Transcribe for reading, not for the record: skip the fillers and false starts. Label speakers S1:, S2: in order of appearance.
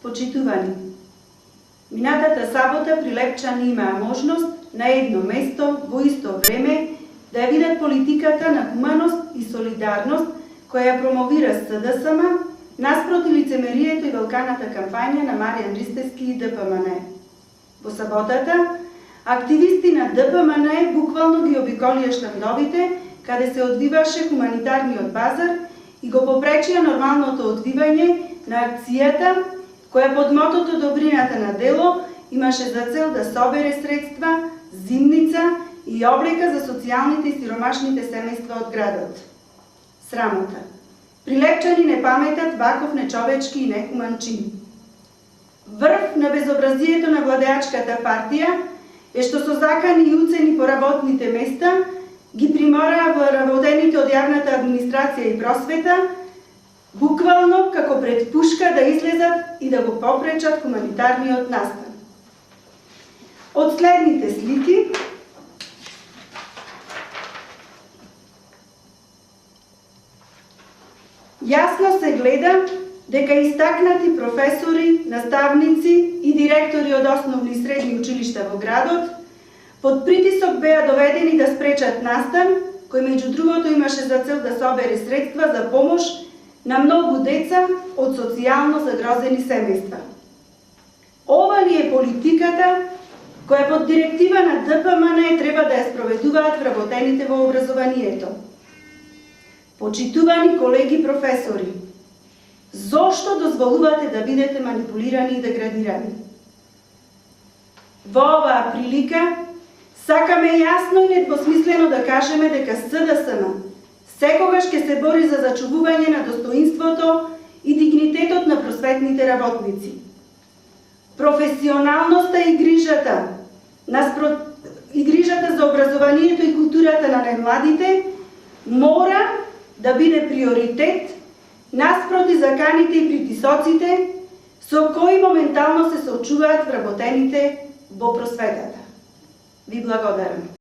S1: Почитувани, минатата сабота прилепчани имаа можност на едно место во исто време да ја видат политиката на хуманост и солидарност која ја промовира СДСМ наспроти лицемерието и велканата кампања на Маријан Ристевски и ДПМН. Во саботата, активисти на ДПМН буквално ги обиколија штандовите каде се одвиваше хуманитарниот базар и го попречија нормалното одвивање на акцијата која под мотото Добрината на дело имаше за цел да собере средства, зимница и облека за социјалните и сиромашните семејства од градот. Срамота. Прилепчани не паметат ваков нечовечки и нехуман чин. Врв на безобразието на владеачката партија е што со закани и уцени по работните места ги примораа вработените од јавната администрација и просвета буквално како пред пушка да излезат и да го попречат хуманитарниот настан. Од следните слики јасно се гледа дека истакнати професори, наставници и директори од основни и средни училишта во градот под притисок беа доведени да спречат настан, кој меѓу другото имаше за цел да собере средства за помош на многу деца од социјално загрозени семејства. Ова ли е политиката која под директива на ДПМН треба да ја спроведуваат вработените во образованието? Почитувани колеги професори, зошто дозволувате да бидете манипулирани и деградирани? Во оваа прилика сакаме јасно и недвосмислено да кажеме дека СДСМ секогаш ќе се бори за зачувување на достоинството и дигнитетот на просветните работници. Професионалноста и грижата за образованието и културата на најмладите мора да биде приоритет наспроти заканите и притисоците со кои моментално се соочуваат вработените во просветата. Ви благодарам.